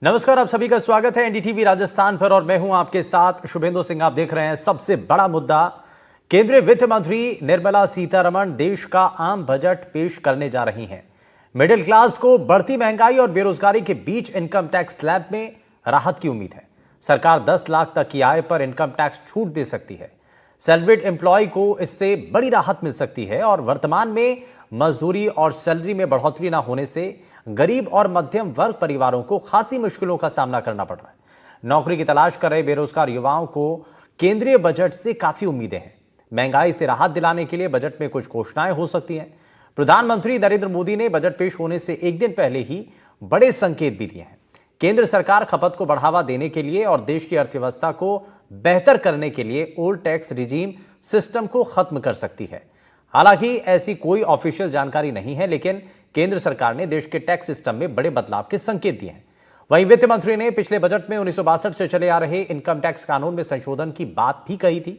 नमस्कार, आप सभी का स्वागत है एनडीटीवी राजस्थान पर और मैं हूं आपके साथ शुभेंदु सिंह। आप देख रहे हैं सबसे बड़ा मुद्दा। केंद्रीय वित्त मंत्री निर्मला सीतारमण देश का आम बजट पेश करने जा रही हैं। मिडिल क्लास को बढ़ती महंगाई और बेरोजगारी के बीच इनकम टैक्स स्लैब में राहत की उम्मीद है। सरकार 10 लाख तक की आय पर इनकम टैक्स छूट दे सकती है। सैलरीड एम्प्लॉय को इससे बड़ी राहत मिल सकती है और वर्तमान में मजदूरी और सैलरी में बढ़ोतरी ना होने से गरीब और मध्यम वर्ग परिवारों को खासी मुश्किलों का सामना करना पड़ रहा है। नौकरी की तलाश कर रहे बेरोजगार युवाओं को केंद्रीय बजट से काफी उम्मीदें हैं। महंगाई से राहत दिलाने के लिए बजट में कुछ घोषणाएं हो सकती हैं। प्रधानमंत्री नरेंद्र मोदी ने बजट पेश होने से एक दिन पहले ही बड़े संकेत भी दिए हैं। केंद्र सरकार खपत को बढ़ावा देने के लिए और देश की अर्थव्यवस्था को बेहतर करने के लिए ओल्ड टैक्स रिजीम सिस्टम को खत्म कर सकती है। हालांकि ऐसी कोई ऑफिशियल जानकारी नहीं है, लेकिन केंद्र सरकार ने देश के टैक्स सिस्टम में बड़े बदलाव के संकेत दिए हैं। वहीं वित्त मंत्री ने पिछले बजट में 1962 से चले आ रहे इनकम टैक्स कानून में संशोधन की बात भी कही थी।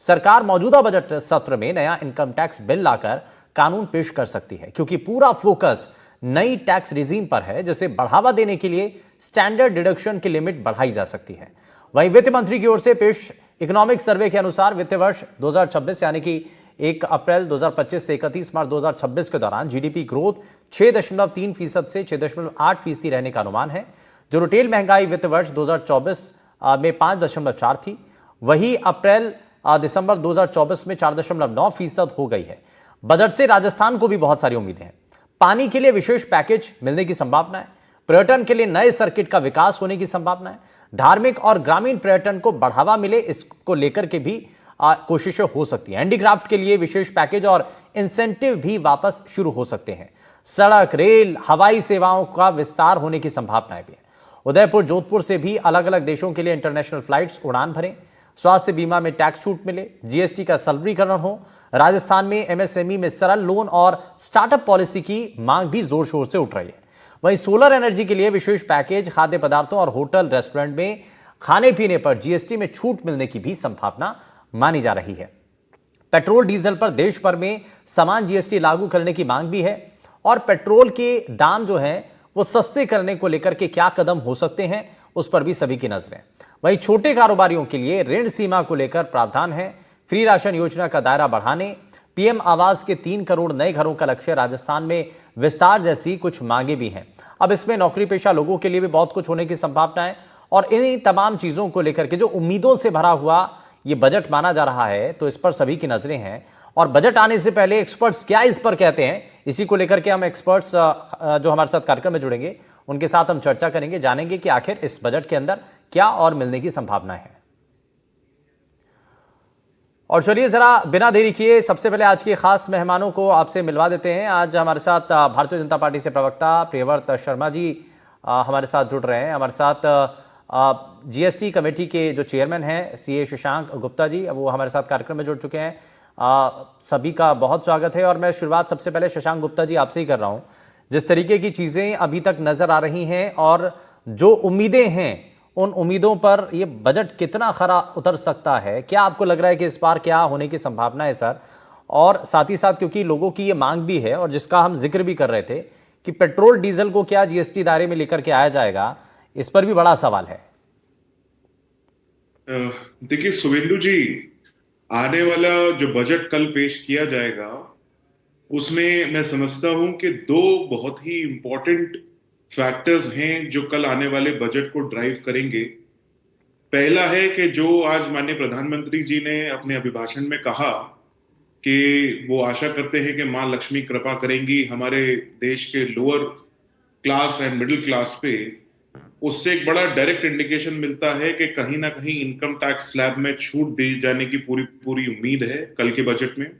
सरकार मौजूदा बजट सत्र में नया इनकम टैक्स बिल लाकर कानून पेश कर सकती है, क्योंकि पूरा फोकस नई टैक्स रिजीम पर है, जिसे बढ़ावा देने के लिए स्टैंडर्ड डिडक्शन की लिमिट बढ़ाई जा सकती है। वहीं वित्त मंत्री की ओर से पेश इकोनॉमिक सर्वे के अनुसार वित्त वर्ष 2026 यानी कि 1 अप्रैल 2025 से 31 मार्च 2026 के दौरान जीडीपी ग्रोथ 6.3% से 6.8% रहने का अनुमान है। जो रिटेल महंगाई वित्त वर्ष 2024 में 5.4 थी, वही अप्रैल दिसंबर 2024 में 4.9% हो गई है। बजट से राजस्थान को भी बहुत सारी उम्मीदें हैं। पानी के लिए विशेष पैकेज मिलने की संभावना है। पर्यटन के लिए नए सर्किट का विकास होने की संभावना है। धार्मिक और ग्रामीण पर्यटन को बढ़ावा मिले, इसको लेकर के भी कोशिशें हो सकती हैं। हैंडीक्राफ्ट के लिए विशेष पैकेज और इंसेंटिव भी वापस शुरू हो सकते हैं। सड़क, रेल, हवाई सेवाओं का विस्तार होने की संभावनाएं भी है। उदयपुर, जोधपुर से भी अलग अलग देशों के लिए इंटरनेशनल फ्लाइट्स उड़ान भरें। स्वास्थ्य बीमा में टैक्स छूट मिले। जीएसटी का सरलीकरण हो। राजस्थान में एमएसएमई में सरल लोन और स्टार्टअप पॉलिसी की मांग भी जोर शोर से उठ रही है। वहीं सोलर एनर्जी के लिए विशेष पैकेज, खाद्य पदार्थों और होटल रेस्टोरेंट में खाने पीने पर जीएसटी में छूट मिलने की भी संभावना मानी जा रही है। पेट्रोल डीजल पर देश भर में समान जीएसटी लागू करने की मांग भी है और पेट्रोल के दाम जो हैं वो सस्ते करने को लेकर के क्या कदम हो सकते हैं, उस पर भी सभी की नजरें। वहीं छोटे कारोबारियों के लिए ऋण सीमा को लेकर प्रावधान है। फ्री राशन योजना का दायरा बढ़ाने, पीएम आवास के 3 करोड़ नए घरों का लक्ष्य राजस्थान में विस्तार जैसी कुछ मांगे भी हैं। अब इसमें नौकरी पेशा लोगों के लिए भी बहुत कुछ होने की संभावना है और इन्हीं तमाम चीजों को लेकर के जो उम्मीदों से भरा हुआ ये बजट माना जा रहा है, तो इस पर सभी की नजरें हैं। और बजट आने से पहले एक्सपर्ट्स क्या इस पर कहते हैं, इसी को लेकर के हम एक्सपर्ट्स जो हमारे साथ कार्यक्रम में जुड़ेंगे उनके साथ हम चर्चा करेंगे, जानेंगे कि आखिर इस बजट के अंदर क्या और मिलने की संभावना है। और चलिए जरा बिना देरी किए सबसे पहले आज के खास मेहमानों को आपसे मिलवा देते हैं। आज हमारे साथ भारतीय जनता पार्टी से प्रवक्ता प्रियव्रत शर्मा जी हमारे साथ जुड़ रहे हैं। हमारे साथ जीएसटी कमेटी के जो चेयरमैन हैं सीए शशांक गुप्ता जी, वो हमारे साथ कार्यक्रम में जुड़ चुके हैं। सभी का बहुत स्वागत है और मैं शुरुआत सबसे पहले शशांक गुप्ता जी आपसे ही कर रहा हूं। जिस तरीके की चीजें अभी तक नजर आ रही हैं और जो उम्मीदें हैं, उन उम्मीदों पर ये बजट कितना खरा उतर सकता है? क्या आपको लग रहा है कि इस बार क्या होने की संभावना है सर? और साथ ही साथ क्योंकि लोगों की ये मांग भी है और जिसका हम जिक्र भी कर रहे थे कि पेट्रोल डीजल को क्या जीएसटी दायरे में लेकर के आया जाएगा, इस पर भी बड़ा सवाल है। देखिए शुभेंदु जी, आने वाला जो बजट कल पेश किया जाएगा उसमें मैं समझता हूं कि 2 बहुत ही इंपॉर्टेंट फैक्टर्स हैं जो कल आने वाले बजट को ड्राइव करेंगे। पहला है कि जो आज माननीय प्रधानमंत्री जी ने अपने अभिभाषण में कहा कि वो आशा करते हैं कि मां लक्ष्मी कृपा करेंगी हमारे देश के lower class and middle class पे। उससे एक बड़ा डायरेक्ट इंडिकेशन मिलता है कि कहीं ना कहीं इनकम टैक्स स्लैब में छूट दी जाने की पूरी पूरी उम्मीद है कल के बजट में।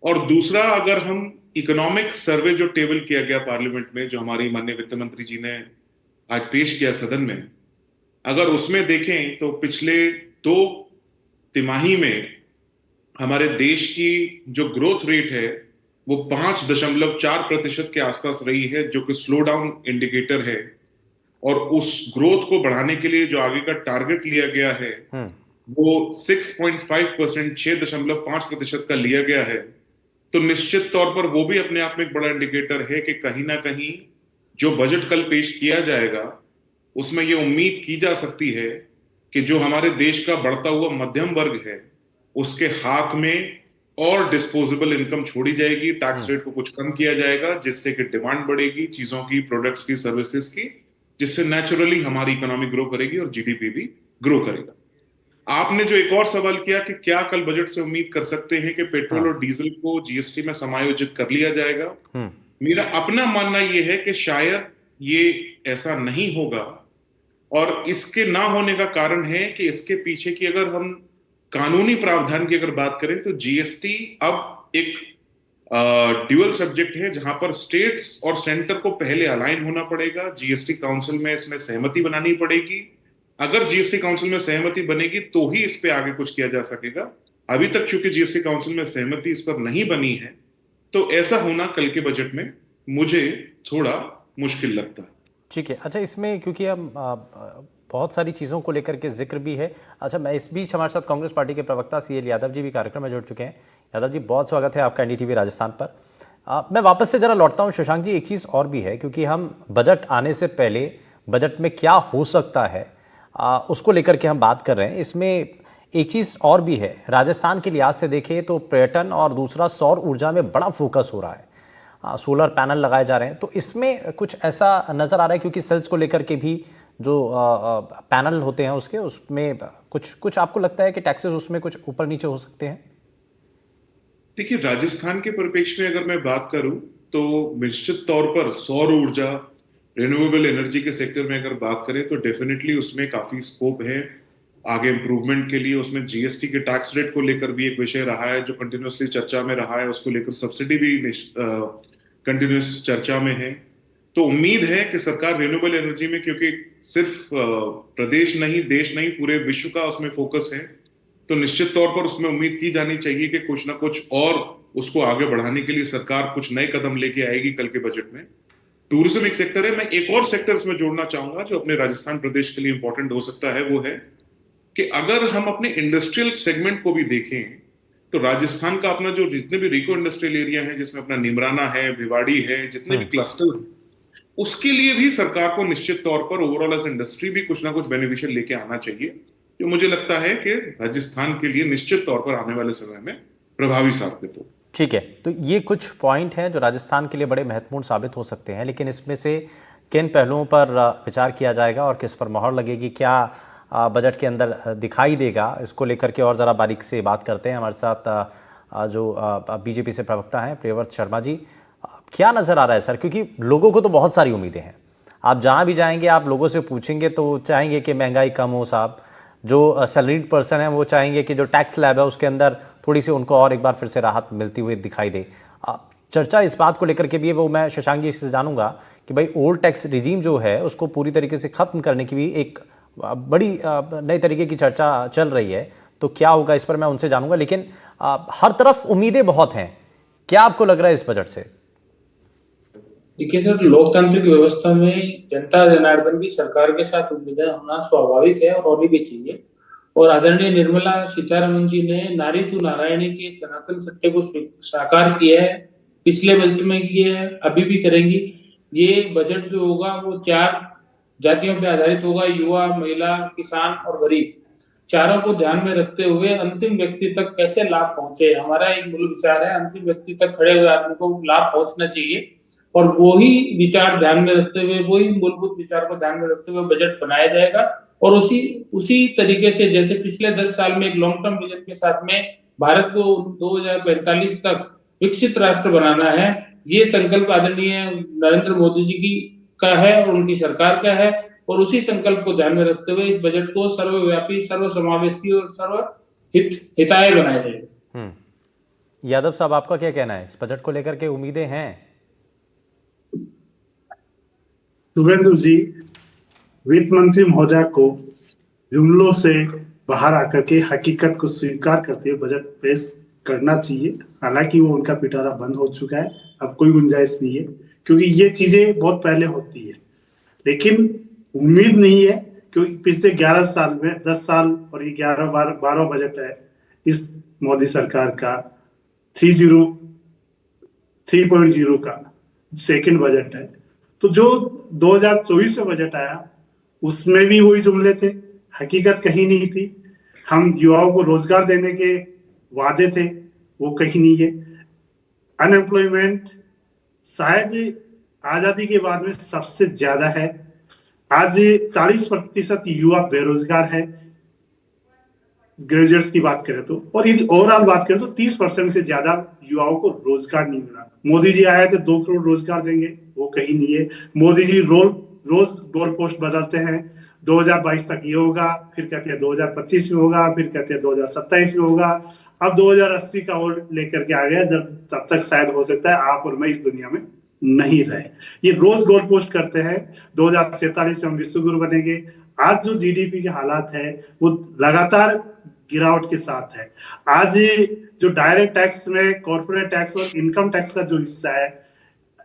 और दूसरा, अगर हम इकोनॉमिक सर्वे जो टेबल किया गया पार्लियामेंट में, जो हमारी माननीय वित्त मंत्री जी ने आज पेश किया सदन में, अगर उसमें देखें तो पिछले 2 तिमाही में हमारे देश की जो ग्रोथ रेट है वो 5.4% के आसपास रही है, जो कि स्लो डाउन इंडिकेटर है। और उस ग्रोथ को बढ़ाने के लिए जो आगे का टारगेट लिया गया है वो 6.5%, 6.5% का लिया गया है। तो निश्चित तौर पर वो भी अपने आप में एक बड़ा इंडिकेटर है कि कहीं ना कहीं जो बजट कल पेश किया जाएगा उसमें ये उम्मीद की जा सकती है कि जो हमारे देश का बढ़ता हुआ मध्यम वर्ग है उसके हाथ में और डिस्पोजेबल इनकम छोड़ी जाएगी, टैक्स रेट को कुछ कम किया जाएगा, जिससे कि डिमांड बढ़ेगी चीजों की, प्रोडक्ट्स की, सर्विसेज की, जिससे नेचुरली हमारी इकोनॉमी ग्रो करेगी और जीडीपी भी ग्रो करेगा। आपने जो एक और सवाल किया कि क्या कल बजट से उम्मीद कर सकते हैं कि पेट्रोल हाँ। और डीजल को जीएसटी में समायोजित कर लिया जाएगा, हम्म। मेरा अपना मानना यह है कि शायद ये ऐसा नहीं होगा। और इसके ना होने का कारण है कि इसके पीछे की अगर हम कानूनी प्रावधान की अगर बात करें तो जीएसटी अब एक ड्यूअल सब्जेक्ट है, जहां पर स्टेट्स और सेंटर को पहले अलाइन होना पड़ेगा, जीएसटी काउंसिल में इसमें सहमति बनानी पड़ेगी। अगर जीएसटी काउंसिल में सहमति बनेगी तो ही इस पे आगे कुछ किया जा सकेगा। अभी तक चूंकि जीएसटी काउंसिल में सहमति इस पर नहीं बनी है, तो ऐसा होना कल के बजट में मुझे थोड़ा मुश्किल लगता है। ठीक है। अच्छा, इसमें क्योंकि हम बहुत सारी चीज़ों को लेकर के जिक्र भी है। अच्छा, मैं इस बीच हमारे साथ कांग्रेस पार्टी के प्रवक्ता सीएल यादव जी भी कार्यक्रम में जुड़ चुके हैं। यादव जी, बहुत स्वागत है आपका एनडीटीवी राजस्थान पर। मैं वापस से ज़रा लौटता हूँ शशांक जी। एक चीज़ और भी है, क्योंकि हम बजट आने से पहले बजट में क्या हो सकता है उसको लेकर के हम बात कर रहे हैं। इसमें एक चीज़ और भी है, राजस्थान के लिहाज से देखें तो पर्यटन और दूसरा सौर ऊर्जा में बड़ा फोकस हो रहा है। सोलर पैनल लगाए जा रहे हैं, तो इसमें कुछ ऐसा नज़र आ रहा है, क्योंकि सेल्स को लेकर के भी जो पैनल होते हैं उसके, उसमें कुछ आपको लगता है कि टैक्सेस उसमें कुछ ऊपर नीचे हो सकते हैं? देखिए, राजस्थान के परिप्रेक्ष्य में अगर मैं बात करूं तो निश्चित तौर पर सौर ऊर्जा, रिन्यूएबल एनर्जी के सेक्टर में अगर बात करें तो डेफिनेटली उसमें काफी स्कोप है आगे इंप्रूवमेंट के लिए। उसमें जीएसटी के टैक्स रेट को लेकर भी एक विषय रहा है जो कंटिन्यूसली चर्चा में रहा है, उसको लेकर सब्सिडी भी कंटिन्यूस चर्चा में है। तो उम्मीद है कि सरकार रिन्यूएबल एनर्जी में, क्योंकि सिर्फ प्रदेश नहीं, देश नहीं, पूरे विश्व का उसमें फोकस है, तो निश्चित तौर पर उसमें उम्मीद की जानी चाहिए कि कुछ ना कुछ और उसको आगे बढ़ाने के लिए सरकार कुछ नए कदम लेके आएगी कल के बजट में। टूरिज्म एक सेक्टर है। मैं एक और सेक्टर इसमें जोड़ना चाहूंगा जो अपने राजस्थान प्रदेश के लिए इंपॉर्टेंट हो सकता है, वो है कि अगर हम अपने इंडस्ट्रियल सेगमेंट को भी देखें तो राजस्थान का अपना जो जितने भी रिको इंडस्ट्रियल एरिया है, जिसमें अपना निमराना है, भिवाड़ी है, जितने भी क्लस्टर्स, उसके लिए भी सरकार को निश्चित तौर पर ओवरऑल एज इंडस्ट्री भी कुछ ना कुछ बेनिफिशियल लेके आना चाहिए, जो मुझे लगता है कि राजस्थान के लिए निश्चित तौर पर आने वाले समय में प्रभावी साबित हो। ठीक है, तो ये कुछ पॉइंट हैं जो राजस्थान के लिए बड़े महत्वपूर्ण साबित हो सकते हैं, लेकिन इसमें से किन पहलुओं पर विचार किया जाएगा और किस पर मोहर लगेगी, क्या बजट के अंदर दिखाई देगा, इसको लेकर के और ज़रा बारीक से बात करते हैं। हमारे साथ जो बीजेपी से प्रवक्ता हैं प्रियव्रत शर्मा जी, क्या नज़र आ रहा है सर? क्योंकि लोगों को तो बहुत सारी उम्मीदें हैं, आप जहाँ भी जाएंगे आप लोगों से पूछेंगे तो चाहेंगे कि महंगाई कम हो साहब, जो सैलरीड पर्सन है वो चाहेंगे कि जो टैक्स स्लैब है उसके अंदर थोड़ी सी उनको और एक बार फिर से राहत मिलती हुई दिखाई दे। चर्चा इस बात को लेकर के भी है, वो मैं शशांक जी से जानूंगा कि भाई ओल्ड टैक्स रिजीम जो है उसको पूरी तरीके से ख़त्म करने की भी एक बड़ी नई तरीके की चर्चा चल रही है, तो क्या होगा इस पर मैं उनसे जानूंगा। लेकिन हर तरफ उम्मीदें बहुत हैं, क्या आपको लग रहा है इस बजट से? देखिए सर, लोकतांत्रिक व्यवस्था में जनता जनार्दन की सरकार के साथ उम्मीदें होना स्वाभाविक है और होनी भी चाहिए। और आदरणीय निर्मला सीतारमण जी ने नारी तू नारायणी के सनातन सत्य को साकार किया है, पिछले बजट में किए है, अभी भी करेंगी। ये बजट जो होगा वो 4 जातियों पे आधारित होगा, युवा, महिला, किसान और गरीब, चारों को ध्यान में रखते हुए अंतिम व्यक्ति तक कैसे लाभ पहुंचे, हमारा एक मूल विचार है। अंतिम व्यक्ति तक खड़े हुए आदमी को लाभ पहुंचना चाहिए और वही विचार ध्यान में रखते हुए, वही मूलभूत विचार को ध्यान में रखते हुए बजट बनाया जाएगा। और उसी तरीके से जैसे पिछले 10 साल में एक लॉन्ग टर्म विजन के साथ में भारत को 2045 तक विकसित राष्ट्र बनाना है, ये संकल्प आदरणीय नरेंद्र मोदी जी की का है और उनकी सरकार का है। और उसी संकल्प को ध्यान में रखते हुए इस बजट को सर्वव्यापी, सर्वसमावेशी और हिताय बनाया जाएगा। यादव साहब, आपका क्या कहना है इस बजट को लेकर के? उम्मीदें हैं? शुभेंदु जी, वित्त मंत्री महोदय को जुमलों से बाहर आकर के हकीकत को स्वीकार करते हुए बजट पेश करना चाहिए। हालांकि वो उनका पिटारा बंद हो चुका है, अब कोई गुंजाइश नहीं है, क्योंकि ये चीजें बहुत पहले होती है। लेकिन उम्मीद नहीं है, क्योंकि पिछले 11 साल में 10 साल और ये 12 बजट है इस मोदी सरकार का 3.0 का सेकंड बजट है। तो जो 2024 में बजट आया उसमें भी वही जुमले थे, हकीकत कहीं नहीं थी। हम युवाओं को रोजगार देने के वादे थे, वो कहीं नहीं है। अनएम्प्लॉयमेंट शायद आजादी के बाद में सबसे ज्यादा है। आज 40% युवा बेरोजगार है, ग्रेजुएट्स की बात करें तो। और यदि ओवरऑल बात करें तो 30% से ज्यादा युवाओं को रोजगार नहीं मिला। मोदी जी आए थे 2 करोड़ रोजगार देंगे, वो कहीं नहीं है। मोदी जी रोज गोल पोस्ट बदलते हैं। 2022 तक ये होगा, फिर कहते हैं 2025 में होगा, फिर कहते हैं 2027 में होगा। अब 2080 का और लेकर के आ गया, जब तब तक शायद हो सकता है आप और मैं इस दुनिया में नहीं रहे। ये रोज गोल पोस्ट करते हैं। 2047 में हम विश्व गुरु बनेंगे। आज जो जीडीपी के हालात है वो लगातार गिरावट के साथ है। आज जो डायरेक्ट टैक्स में कॉर्पोरेट टैक्स और इनकम टैक्स का जो हिस्सा है,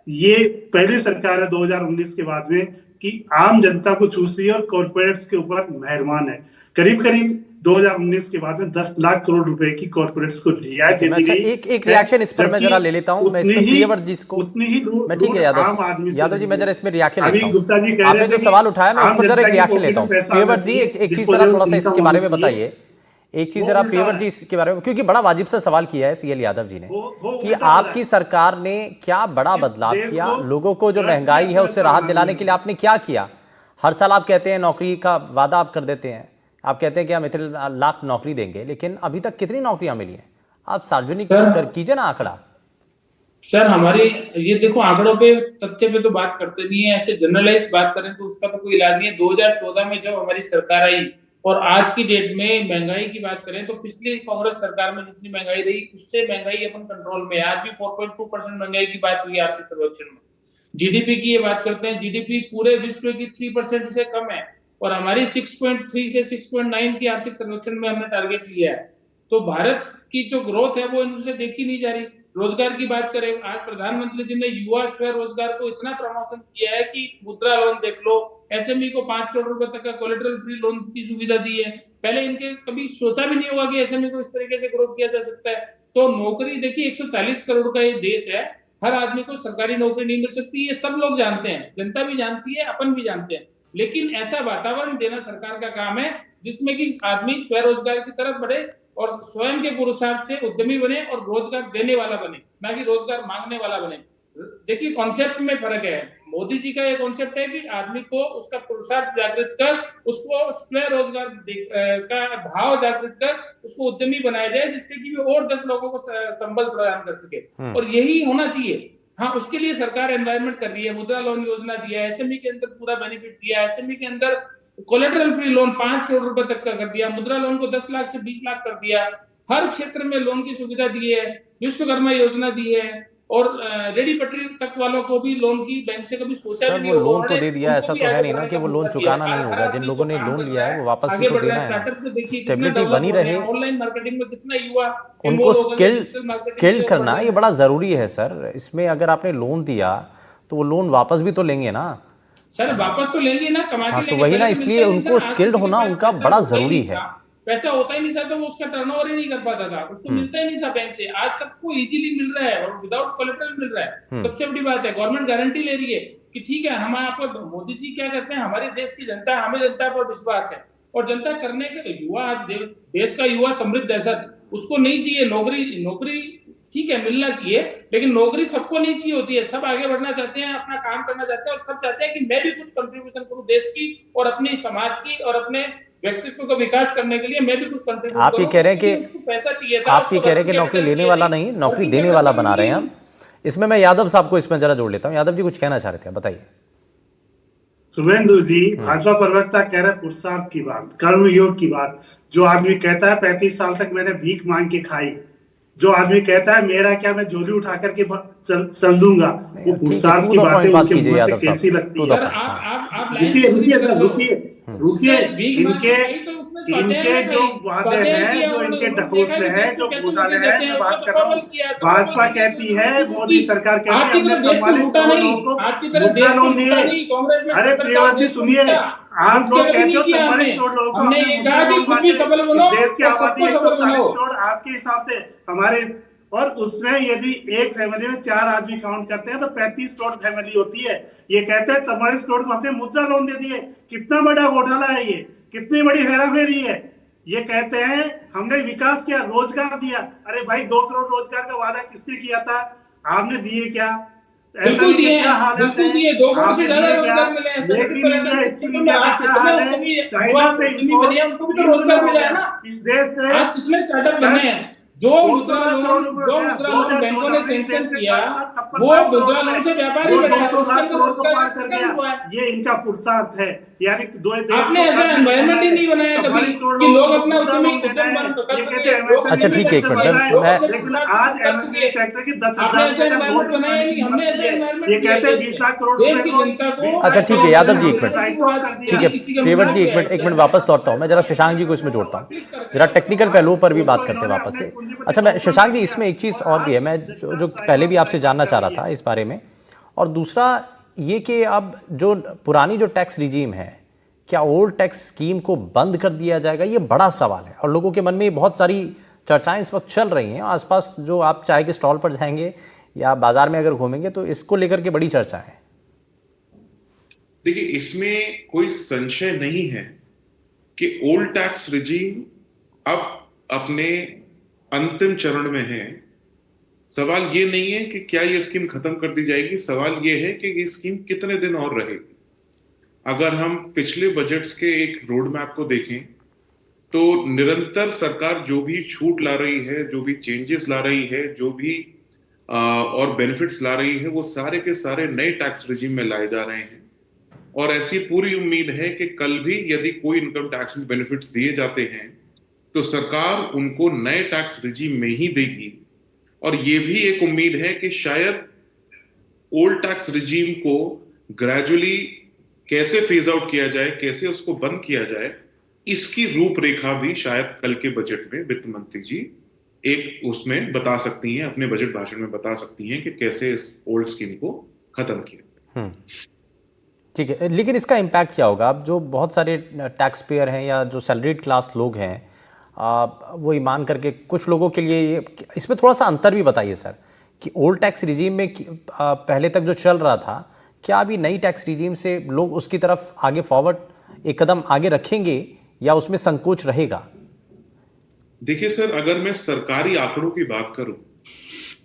ये पहली सरकार है 2019 के बाद में कि आम जनता को चूस रही है और कॉर्पोरेट्स के ऊपर मेहरबान है। करीब करीब 2019 के बाद में 10 लाख करोड़ रुपए की कॉर्पोरेट्स को रियायत दी गई। एक रिएक्शन इस पर मैं जरा ले लेता हूं। मैं इसमें प्रियव्रत जी को उतनी ही मैं ठीक है यादव जी मैं जरा इसमें रिएक्शन लेता हूं। गुप्ता जी कह आपने जो सवाल उठाया मैं उस पर जरा एक रिएक्शन लेता हूं। प्रियव्रत जी एक चीज जरा थोड़ा सा इसके बारे में बताइए। एक चीज जरा प्रियव्रत जी इसके बारे में, क्योंकि बड़ा वाजिब सा सवाल किया है सीएल यादव जी ने कि आपकी सरकार ने क्या बड़ा बदलाव किया, लोगों को जो महंगाई है उससे राहत दिलाने के लिए आपने क्या किया। हर साल आप कहते हैं नौकरी का वादा आप कर देते हैं, आप कहते हैं कि हम इतने लाख नौकरी देंगे, लेकिन अभी तक कितनी नौकरियां मिली हैं? आप सार्वजनिक कीजिए ना आंकड़ा। सर हमारी ये देखो आंकड़ों पे तथ्य पे तो बात करते नहीं है, ऐसे जनरलाइज बात करें तो उसका तो कोई इलाज नहीं है। 2014 में जब हमारी सरकार आई और आज की डेट में महंगाई की बात करें तो पिछली कांग्रेस सरकार में जितनी महंगाई रही उससे महंगाई अपन कंट्रोल में। आज भी 4.2% महंगाई की बात हुई आर्थिक सर्वेक्षण में। जीडीपी की ये बात करते हैं, जीडीपी पूरे विश्व की 3% से कम है और हमारी 6.3 से 6.9 की आर्थिक सर्वेक्षण में हमने टारगेट लिया है। तो भारत की जो ग्रोथ है वो इनसे देखी नहीं जा रही। रोजगार की बात करें, आज प्रधानमंत्री जी ने युवा स्वरोजगार को इतना प्रमोशन किया है कि मुद्रा लोन देख लो, एसएमई को 5 करोड़ रुपए तक का कोलेटरल फ्री लोन की सुविधा दी है। पहले इनके कभी सोचा भी नहीं होगा कि एसएमई को इस तरीके से ग्रो किया जा सकता है। तो नौकरी देखिए 140 करोड़ का ये देश है, हर आदमी को सरकारी नौकरी नहीं मिल सकती, ये सब लोग जानते हैं, जनता भी जानती है, अपन भी जानते हैं। लेकिन ऐसा वातावरण देना सरकार का काम है जिसमें कि आदमी स्वरोजगार की तरफ बढ़े और स्वयं के पुरुषार्थ से उद्यमी बने और रोजगार देने वाला बने, ना कि रोजगार मांगने वाला बने। देखिए कॉन्सेप्ट में फर्क है। मोदी जी का ये कॉन्सेप्ट है कि आदमी को उसका पुरुषार्थ जागृत कर, उसको स्वरोजगार का भाव जागृत कर, उसको उद्यमी बनाया जाए जिससे कि वो और 10 लोगों को संबल प्रदान कर सके। और यही होना चाहिए। हाँ, उसके लिए सरकार एनवायरमेंट कर रही है, मुद्रा लोन योजना दिया है, एसएमई के अंदर पूरा बेनिफिट दिया है, एसएमई के अंदर कोलेटरल फ्री लोन 5 करोड़ रुपए तक का कर दिया, मुद्रा लोन को 10 लाख से 20 लाख कर दिया, हर क्षेत्र में लोन की सुविधा दी है, विश्वकर्मा योजना दी है और रेडी पटरी तक वालों को भी लोन की बैंक से कभी सोचा भी नहीं। वो लोन तो दे दिया, ऐसा तो है नहीं ना कि वो लोन चुकाना नहीं होगा। जिन लोगों ने लोन लिया है वो वापस भी तो देना है, स्टेबिलिटी बनी रहे। ऑनलाइन मार्केटिंग में कितना युवा उनको स्किल्ड करना ये बड़ा जरूरी है सर। इसमें अगर आपने लोन दिया तो वो लोन वापस भी तो लेंगे ना सर, वापस तो लेंगे ना, कमा के। तो वही ना, इसलिए उनको स्किल्ड होना उनका बड़ा जरूरी है। पैसा होता ही नहीं था तो वो उसका टर्नओवर ही नहीं कर पाता था, उसको मिलता ही नहीं था बैंक से। आज सबको इजीली मिल रहा है और विदाउट कोलेटरल मिल रहा है। सबसे बड़ी बात है गवर्नमेंट गारंटी ले रही है कि ठीक है हम आपको। मोदी जी क्या करते हैं, हमारे देश की जनता, हमें जनता पर विश्वास है और जनता करने के युवा, आज देश का युवा समृद्ध है सर, उसको नहीं चाहिए नौकरी ठीक है मिलना चाहिए, लेकिन नौकरी सबको नहीं चाहिए होती है। सब आगे बढ़ना चाहते हैं, अपना काम करना चाहते हैं और सब चाहते हैं कि मैं भी कुछ कंट्रीब्यूशन करूं देश की और अपने समाज की और अपने व्यक्तित्व का विकास करने के लिए मैं भी कुछ कंट्रीब्यूट करूं। आप ये कह रहे हैं कि पैसा चाहिए था, आप ये कह रहे हैं कि नौकरी लेने वाला नहीं, नौकरी देने वाला बना रहे हैं हम। इसमें मैं यादव साहब को इसमें जरा जोड़ लेता हूं। यादव जी कुछ कहना चाह रहे थे, बताइए। शुभेंदु जी, भाजपा प्रवक्ता कह रहे पुरुषार्थ की बात, कर्मयोग की बात। जो आदमी कहता है 35 साल तक मैंने भीख मांग के खाई, जो आदमी कहता है मेरा क्या मैं झोली उठा करके चल दूंगा, वो पुरुषार्थ की बातें उनके मुंह से कैसी लगती है? रुकिए इनके जो वादे हैं, जो इनके ढकोसले हैं, जो घोटाले हैं, मैं बात कर रहा हूँ। भाजपा कहती है, मोदी सरकार कहती है हमने 44 करोड़ को मुद्रा लोन दिए। अरे प्रियव्रत जी सुनिए, आप लोग कहते हो 44 करोड़ लोगों को हमने मुद्रा लोन बांटे। देश की आबादी 140 करोड़, आपके हिसाब से हमारे और उसमें यदि एक फैमिली में 4 आदमी काउंट करते हैं तो 35 करोड़ फैमिली होती है। ये कहते हैं 44 करोड़ को हमने मुद्रा लोन दे दिए। कितना बड़ा घोटाला है ये, कितनी बड़ी हेराफेरी है। ये कहते हैं हमने विकास किया, रोजगार दिया। अरे भाई 2 करोड़ रोजगार का वादा किसने किया था? आपने दिए क्या? बिल्कुल दिए, क्या हालत बिल्कुल है? दिए, 2 करोड़ से आपने ज्यादा दिए क्या? रोजगार मिले हैं। लेकिन इंडिया, स्किल इंडिया का आज क्या कितने हाल है? चाइना से उनको भी तो रोजगार मिला है ना। इस देश ने आज कितने स्टार्टअप बने हैं। जो मुद्रा लोन बैंकों ने सैंक्शन किया, वो मुद्रा लोन से व्यापारी बने हैं, 200 लाख करोड़ को पार कर उसका गया। हुआ है। ये इनका पुरुषार्थ है। यानी दो देश आपने को ऐसा खर्च एनवायरनमेंट ही नहीं बनाया कभी कि लोग अपना उद्यम कर सके। अच्छा, ठीक है, एक मिनट, मैं लेकिन आज एमएसएमई सेक्टर की 10,000 ऐसा एनवायरनमेंट बनाया नहीं, हमने ऐसा एनवायरनमेंट ये कहते हैं 20 लाख करोड़ देश रुपए की जनता को। अच्छा, ठीक है यादव जी, एक मिनट, मिनट। ठीक है प्रियव्रत जी, एक मिनट वापस लौटता हूँ। मैं जरा शशांक जी को इसमें जोड़ता हूँ, जरा टेक्निकल पहलुओं पर भी बात करते हैं वापस से। अच्छा, मैं शशांक जी, इसमें एक चीज़ और भी है, मैं जो पहले भी आपसे जानना चाह रहा था इस बारे में, और दूसरा ये कि अब जो पुरानी जो टैक्स रिजीम है, क्या ओल्ड टैक्स स्कीम को बंद कर दिया जाएगा? ये बड़ा सवाल है और लोगों के मन में बहुत सारी चर्चाएं इस वक्त चल रही हैं। आसपास जो आप चाय के स्टॉल पर जाएंगे या बाजार में अगर घूमेंगे तो इसको लेकर के बड़ी चर्चा है। देखिए, इसमें कोई संशय नहीं है कि ओल्ड टैक्स रिजीम अब अपने अंतिम चरण में है। सवाल ये नहीं है कि क्या ये स्कीम खत्म कर दी जाएगी, सवाल ये है कि ये स्कीम कितने दिन और रहेगी। अगर हम पिछले बजट्स के एक रोड मैप को देखें तो निरंतर सरकार जो भी छूट ला रही है, जो भी चेंजेस ला रही है, जो भी और बेनिफिट्स ला रही है, वो सारे के सारे नए टैक्स रिजीम में लाए जा रहे हैं। और ऐसी पूरी उम्मीद है कि कल भी यदि कोई इनकम टैक्स में बेनिफिट्स दिए जाते हैं तो सरकार उनको नए टैक्स रिजीम में ही देगी। और ये भी एक उम्मीद है कि शायद ओल्ड टैक्स रिजीम को ग्रेजुअली कैसे फेज आउट किया जाए, कैसे उसको बंद किया जाए, इसकी रूपरेखा भी शायद कल के बजट में वित्त मंत्री जी एक उसमें बता सकती हैं, अपने बजट भाषण में बता सकती हैं कि कैसे इस ओल्ड स्कीम को खत्म किया। ठीक है, लेकिन इसका इम्पैक्ट क्या होगा? अब जो बहुत सारे टैक्स पेयर हैं या जो सैलरीड क्लास लोग हैं, वो ईमान करके कुछ लोगों के लिए इसमें थोड़ा सा अंतर भी बताइए सर, कि ओल्ड टैक्स रिजीम में पहले तक जो चल रहा था, क्या अभी नई टैक्स रिजीम से लोग उसकी तरफ आगे फॉरवर्ड एक कदम आगे रखेंगे या उसमें संकोच रहेगा? देखिए सर, अगर मैं सरकारी आंकड़ों की बात करूं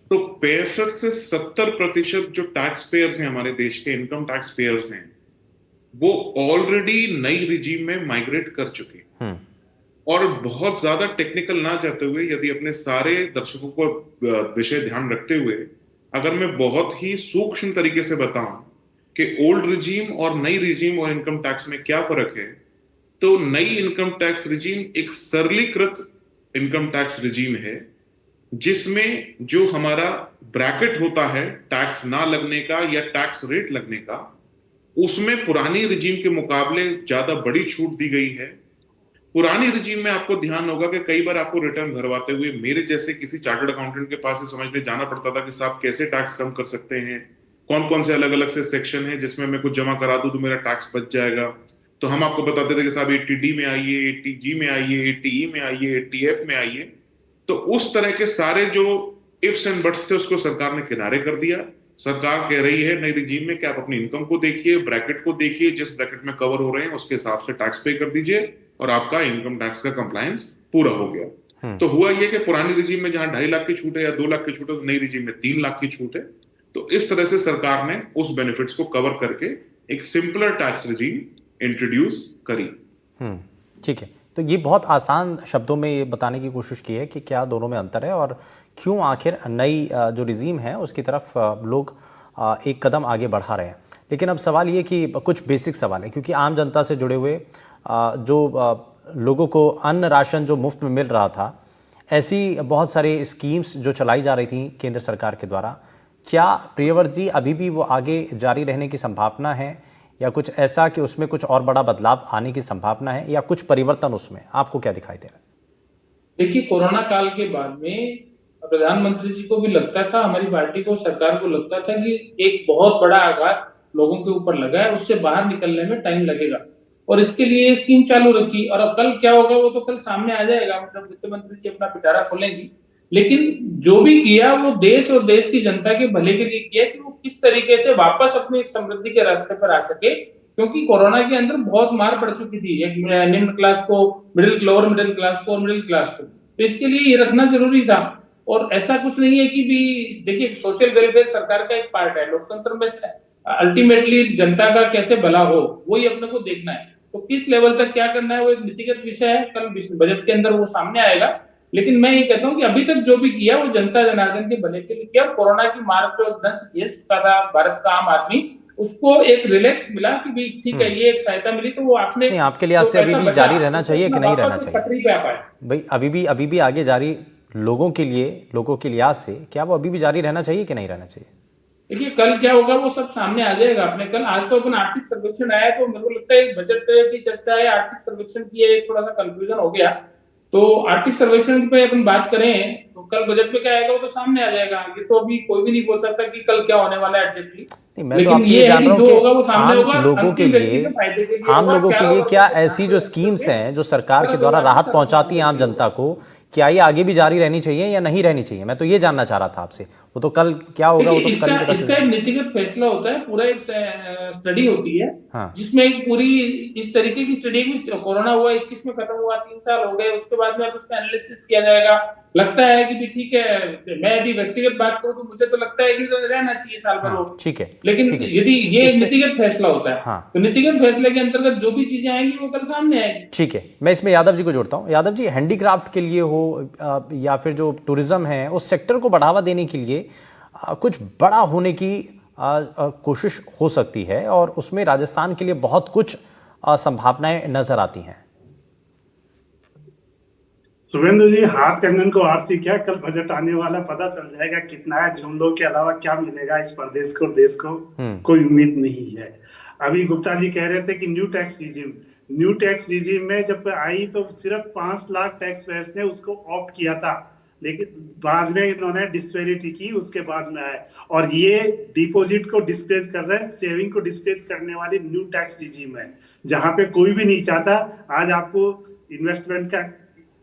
तो 65 से 70% जो टैक्स पेयर्स हैं हमारे देश के, इनकम टैक्स पेयर्स हैं, वो ऑलरेडी नई रिजीम में माइग्रेट कर चुके हैं। और बहुत ज्यादा टेक्निकल ना जाते हुए, यदि अपने सारे दर्शकों को विषय ध्यान रखते हुए अगर मैं बहुत ही सूक्ष्म तरीके से बताऊं कि ओल्ड रिजीम और नई रिजीम और इनकम टैक्स में क्या फर्क है, तो नई इनकम टैक्स रिजीम एक सरलीकृत इनकम टैक्स रिजीम है जिसमें जो हमारा ब्रैकेट होता है टैक्स ना लगने का या टैक्स रेट लगने का, उसमें पुरानी रिजीम के मुकाबले ज्यादा बड़ी छूट दी गई है। पुरानी रिजीम में आपको ध्यान होगा कि कई बार आपको रिटर्न भरवाते हुए मेरे जैसे किसी चार्टर्ड अकाउंटेंट के पास से समझने जाना पड़ता था कि साहब कैसे टैक्स कम कर सकते हैं, कौन कौन से अलग अलग से सेक्शन है जिसमें मैं कुछ जमा करा दूं तो मेरा टैक्स बच जाएगा। तो हम आपको बताते थे कि साहब 80D में आइए, 80G में आइए, 80E में आइए, 80F में आइए। तो उस तरह के सारे जो इफ्स एंड बट्स थे उसको सरकार ने किनारे कर दिया। सरकार कह रही है नई रिजीम में कि आप अपनी इनकम को देखिए, ब्रैकेट को देखिए, जिस ब्रैकेट में कवर हो रहे हैं उसके हिसाब से टैक्स पे कर दीजिए और आपका इनकम टैक्स का कंप्लायंस पूरा हो गया। तो हुआ ये कि पुरानी रिजीम में जहां 2.5 लाख की छूट है या 2 लाख की छूट है, तो नई रिजीम में 3 लाख की छूट है। तो इस तरह से सरकार ने उस बेनिफिट्स को कवर करके एक सिंपलर टैक्स रिजीम इंट्रोड्यूस करी। ठीक है, तो ये बहुत आसान शब्दों में ये बताने की कोशिश की है कि क्या दोनों में अंतर है और क्यों आखिर नई जो रिजीम है उसकी तरफ लोग एक कदम आगे बढ़ा रहे हैं। लेकिन अब सवाल ये कि कुछ बेसिक सवाल है, क्योंकि आम जनता से जुड़े हुए जो लोगों को अन्न राशन जो मुफ्त में मिल रहा था, ऐसी बहुत सारी स्कीम्स जो चलाई जा रही थी केंद्र सरकार के द्वारा, क्या प्रियव्रत जी अभी भी वो आगे जारी रहने की संभावना है या कुछ ऐसा कि उसमें कुछ और बड़ा बदलाव आने की संभावना है या कुछ परिवर्तन उसमें आपको क्या दिखाई दे रहा है? देखिए, कोरोना काल के बाद में प्रधानमंत्री जी को भी लगता था, हमारी पार्टी को, सरकार को लगता था कि एक बहुत बड़ा आघात लोगों के ऊपर लगा है, उससे बाहर निकलने में टाइम लगेगा और इसके लिए ये स्कीम चालू रखी। और अब कल क्या होगा वो तो कल सामने आ जाएगा, मतलब वित्त मंत्री जी अपना पिटारा खोलेंगी लेकिन जो भी किया वो देश और देश की जनता के भले के लिए किया, कि वो किस तरीके से वापस अपनी एक समृद्धि के रास्ते पर आ सके, क्योंकि कोरोना के अंदर बहुत मार पड़ चुकी थी एक निम्न क्लास को, लोअर मिडिल क्लास को और मिडिल क्लास को। तो इसके लिए ये रखना जरूरी था। और ऐसा कुछ नहीं है कि भी देखिए, सोशल वेलफेयर सरकार का एक पार्ट है। लोकतंत्र में अल्टीमेटली जनता का कैसे भला हो वही अपने को देखना है। तो किस लेवल तक क्या करना है वो एक नीतिगत विषय है, कल बजट के अंदर वो सामने आएगा। लेकिन मैं ये कहता हूँ कि अभी तक जो भी किया वो जनता जनार्दन के भले के लिए किया। कोरोना की मार जो दंश झेल चुका था भारत का आम आदमी, उसको एक रिलैक्स मिला कि भाई ठीक है, ये एक सहायता मिली, तो वो आपने नहीं, आपके लिहाज जो से अभी पैसा भी बचा, जारी रहना उसको चाहिए कि अपना नहीं रहना वापस चाहिए पटरी पे आ पाए। भाई? अभी भी आगे जारी लोगों के लिए, लोगों के लिहाज से क्या वो अभी भी जारी रहना चाहिए कि नहीं रहना चाहिए? देखिए, कल क्या होगा वो सब सामने आ जाएगा अपने। कल आज तो अपन आर्थिक सर्वेक्षण आया, तो मेरे को लगता है बजट की चर्चा है, आर्थिक सर्वेक्षण की एक थोड़ा सा कंफ्यूजन हो गया। तो आर्थिक सर्वेक्षण पे अपन बात करें तो कल बजट में क्या आएगा वो तो सामने आ जाएगा। ये तो अभी कोई भी नहीं बोल सकता कि कल क्या होने वाला है एग्जैक्टली। नहीं, मैं तो लेकिन आपसे ये ये है जान कि रहा हूँ जो कि होगा वो सामने आम होगा, लोगों के अंतिम व्यक्ति लिए, के फायदे के लिए आम होगा। लोगों के चारों लिए वर्गों क्या को ऐसी जो स्कीम्स हैं जो सरकार के अगर द्वारा दो राहत लाख पहुंचाती हैं आम से जनता को, क्या ये आगे भी जारी रहनी चाहिए या नहीं रहनी चाहिए? मैं तो ये जानना चाह रहा था आपसे। वो तो कल क्या होगा वो देखिए, तो कल इसका ही पता इसका एक चलेगा। नीतिगत फैसला होता है, पूरा एक स्टडी होती है, हाँ, जिसमें एक पूरी इस तरीके की स्टडी की। कोरोना हुआ 21 में, खत्म हुआ 3 साल हो गए, उसके बाद में अब इसका एनालिसिस किया जाएगा। लगता है कि भी ठीक है, मैं यदि व्यक्तिगत बात करूं तो मुझे तो लगता है कि रहना चाहिए साल भर हाँ, और। ठीक है, लेकिन ठीक है। यदि ये एक इसमें नीतिगत फैसला होता है, हाँ, तो नीतिगत फैसले के अंतर्गत जो भी चीजें आएंगी वो कल सामने आएगी। ठीक है। मैं इसमें यादव जी को जोड़ता हूँ। यादव जी, हैंडीक्राफ्ट के लिए हो या फिर जो टूरिज्म है उस सेक्टर को बढ़ावा देने के लिए कुछ बड़ा होने की कोशिश हो सकती है और उसमें राजस्थान के लिए बहुत कुछ संभावनाएं नजर आती हैं। शुभेंदु जी, हाथ कंगन को हाथ से क्या, कल बजट आने वाला, पता चल जाएगा कितना है। जुमलों के अलावा क्या मिलेगा इस प्रदेश को, देश को कोई उम्मीद नहीं है। अभी गुप्ता जी कह रहे थे कि न्यू टैक्स रिजीम में जब आई तो सिर्फ 5 लाख टैक्स पेयर्स ने उसको ऑप्ट किया था, लेकिन बाद में इन्होंने डिस्पेरिटी की, उसके बाद में आए। और ये डिपॉजिट को डिस्प्लेस कर रहे हैं, सेविंग को डिस्प्लेस करने वाली न्यू टैक्स रिजीम है, जहां पे कोई भी नहीं चाहता आज आपको इन्वेस्टमेंट का,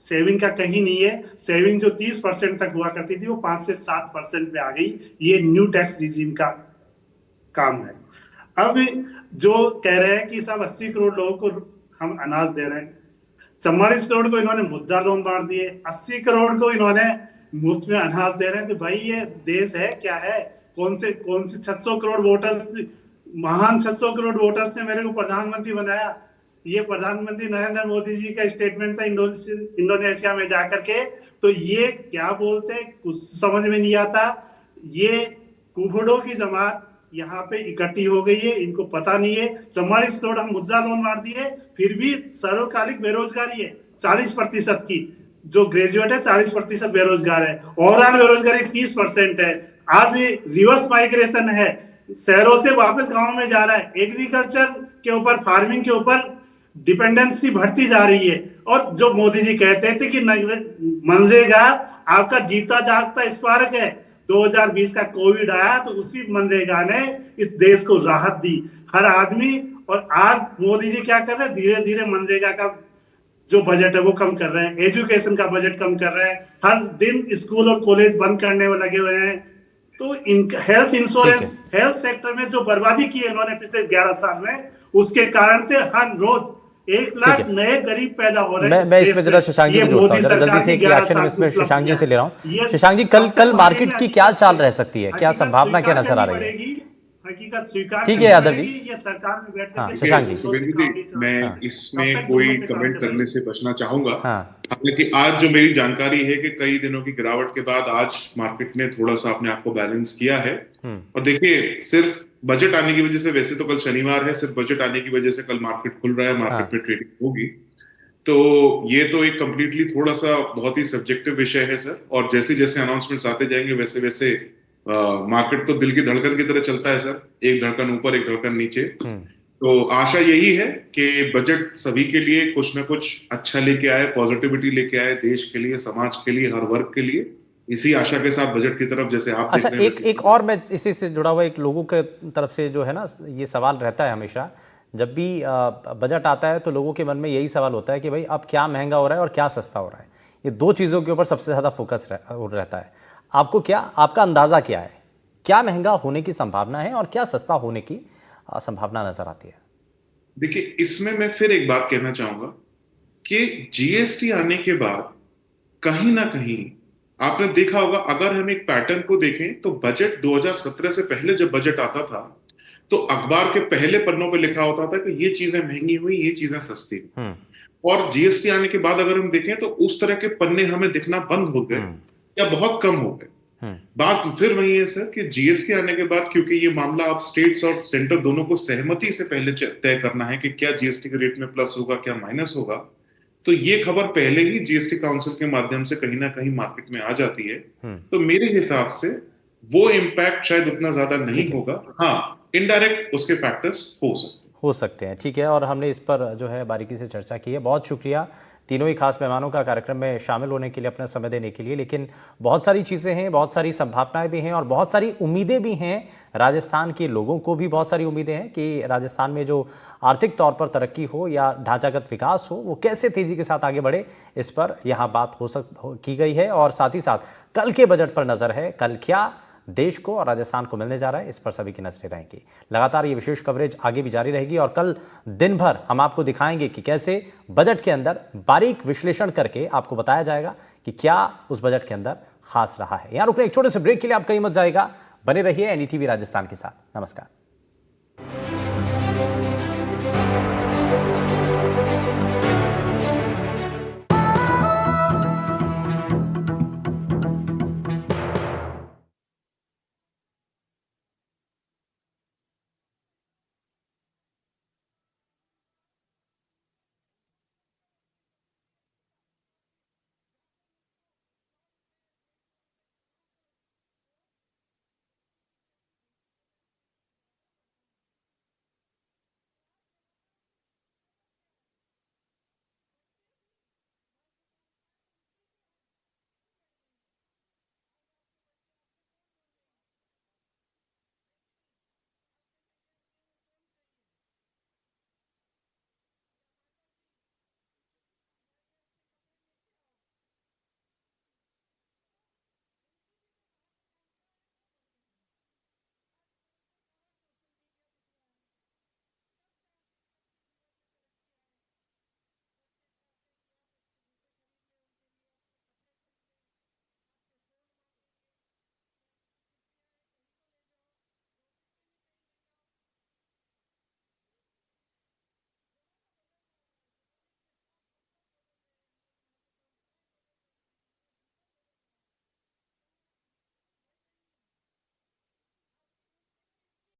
सेविंग का कहीं नहीं है। सेविंग जो 30% तक हुआ करती थी वो 5 से 7% पे आ गई। ये न्यू टैक्स रिजीम का काम है। अब जो कह रहे हैं कि सब 80 करोड़ लोगों को हम अनाज दे रहे हैं, 44 करोड़ को इन्होंने मुद्रा लोन बांट दिए, 80 करोड़ को इन्होंने मुफ्त में अनाज दे रहे हैं। तो भाई ये देश है क्या है? कौन से 600 करोड़ वोटर्स, महान 600 करोड़ वोटर्स ने मेरे को प्रधानमंत्री बनाया। ये प्रधानमंत्री नरेंद्र मोदी जी का स्टेटमेंट था इंडोनेशिया में जाकर के। तो ये क्या बोलते हैं कुछ समझ में नहीं आता। ये कुबड़ों की जमात यहाँ पे इकट्ठी हो गई है, इनको पता नहीं है। 44 करोड़ हम मुद्रा लोन मार दिए, फिर भी सर्वकालिक बेरोजगारी है 40% की। जो ग्रेजुएट है 40% बेरोजगार है, ओवरऑल बेरोजगारी 30% है। आज रिवर्स माइग्रेशन है, शहरों से वापस गांव में जा रहा है। एग्रीकल्चर के ऊपर, फार्मिंग के ऊपर डिपेंडेंसी बढ़ती जा रही है। और जो मोदी जी कहते थे कि मनरेगा आपका जीता जागता स्मारक है, 2020 का कोविड आया तो उसी मनरेगा ने इस देश को राहत दी, हर आदमी। और आज मोदी जी क्या कर रहे हैं, धीरे धीरे मनरेगा का जो बजट है वो कम कर रहे हैं, एजुकेशन का बजट कम कर रहे हैं, हर दिन स्कूल और कॉलेज बंद करने में लगे हुए हैं। तो इनका हेल्थ इंश्योरेंस, हेल्थ सेक्टर में जो बर्बादी की है इन्होंने पिछले 11 साल में, उसके कारण से हर रोज 1 लाख नए गरीब पैदा हो रहे हैं। मैं इसमें जरा शशांक जी को जोड़ता हूँ, जरा जल्दी से एक रिएक्शन इसमें शशांक जी से ले रहा हूँ। शशांक जी, कल मार्केट की क्या चाल रह सकती है, क्या संभावना क्या नजर आ रही है? हकीकत स्वीकार, ठीक है यादव जी, ये सरकार में बैठ हाँ, कर शशांक जी, मैं इसमें कोई कमेंट करने से बचना चाहूंगा। हाँ, हालांकि आज जो मेरी जानकारी है कि कई दिनों की गिरावट के बाद आज मार्केट ने थोड़ा सा अपने आप को बैलेंस किया है। और देखिए, सिर्फ बजट आने की वजह से, वैसे तो कल शनिवार है, सिर्फ बजट आने की वजह से कल मार्केट खुल रहा है, मार्केट में ट्रेडिंग होगी। तो ये तो एक कंप्लीटली थोड़ा सा बहुत ही सब्जेक्टिव विषय है सर। और जैसे जैसे अनाउंसमेंट्स आते जाएंगे वैसे वैसे मार्केट तो दिल की धड़कन की तरह चलता है सर, एक धड़कन ऊपर एक धड़कन नीचे। तो आशा यही है कि बजट सभी के लिए कुछ ना कुछ अच्छा लेके आए, पॉजिटिविटी लेके आए, देश के लिए, समाज के लिए, हर वर्ग के लिए। इसी आशा के साथ बजट की तरफ जैसे आप अच्छा, देख रहे हैं एक और मैं इसी से जुड़ा हुआ एक लोगों के तरफ से जो है ना, ये सवाल रहता है हमेशा जब भी बजट आता है तो लोगों के मन में यही सवाल होता है कि भाई अब क्या महंगा हो रहा है और क्या सस्ता हो रहा है। ये दो चीज़ों के ऊपर सबसे ज़्यादा फोकस रहता है। आपको क्या, आपका अंदाज़ा क्या है, क्या महंगा होने की संभावना है और क्या सस्ता होने की संभावना नजर आती है? देखिए, इसमें मैं फिर एक बात कहना चाहूंगा कि जीएसटी आने के बाद कहीं ना कहीं आपने देखा होगा, अगर हम एक पैटर्न को देखें तो बजट 2017 से पहले जब बजट आता था तो अखबार के पहले पन्नों पे लिखा होता था कि ये चीजें महंगी हुई, ये चीजें सस्ती हुई। और जीएसटी आने के बाद अगर हम देखें तो उस तरह के पन्ने हमें दिखना बंद हो गए या बहुत कम हो गए। बात फिर वही है सर कि जीएसटी आने के बाद, क्योंकि ये मामला आप स्टेट्स और सेंटर दोनों को सहमति से पहले तय करना है कि क्या जीएसटी के रेट में प्लस होगा, क्या माइनस होगा, तो ये खबर पहले ही जीएसटी काउंसिल के माध्यम से कहीं ना कहीं मार्केट में आ जाती है। तो मेरे हिसाब से वो इम्पैक्ट शायद उतना ज्यादा नहीं होगा। हाँ, इनडायरेक्ट उसके फैक्टर्स हो सकते हैं। ठीक है, और हमने इस पर जो है बारीकी से चर्चा की है। बहुत शुक्रिया तीनों ही खास मेहमानों का कार्यक्रम में शामिल होने के लिए, अपना समय देने के लिए। लेकिन बहुत सारी चीज़ें हैं, बहुत सारी संभावनाएं भी हैं और बहुत सारी उम्मीदें भी हैं। राजस्थान के लोगों को भी बहुत सारी उम्मीदें हैं कि राजस्थान में जो आर्थिक तौर पर तरक्की हो या ढांचागत विकास हो, वो कैसे तेज़ी के साथ आगे बढ़े, इस पर यहाँ बात की गई है। और साथ ही साथ कल के बजट पर नज़र है, कल क्या देश को और राजस्थान को मिलने जा रहा है, इस पर सभी की नजरें रहेंगी। लगातार ये विशेष कवरेज आगे भी जारी रहेगी और कल दिन भर हम आपको दिखाएंगे कि कैसे बजट के अंदर बारीक विश्लेषण करके आपको बताया जाएगा कि क्या उस बजट के अंदर खास रहा है। यहाँ रुकने एक छोटे से ब्रेक के लिए आप कहीं मत जाएगा, बने रहिए एनडीटीवी राजस्थान के साथ। नमस्कार।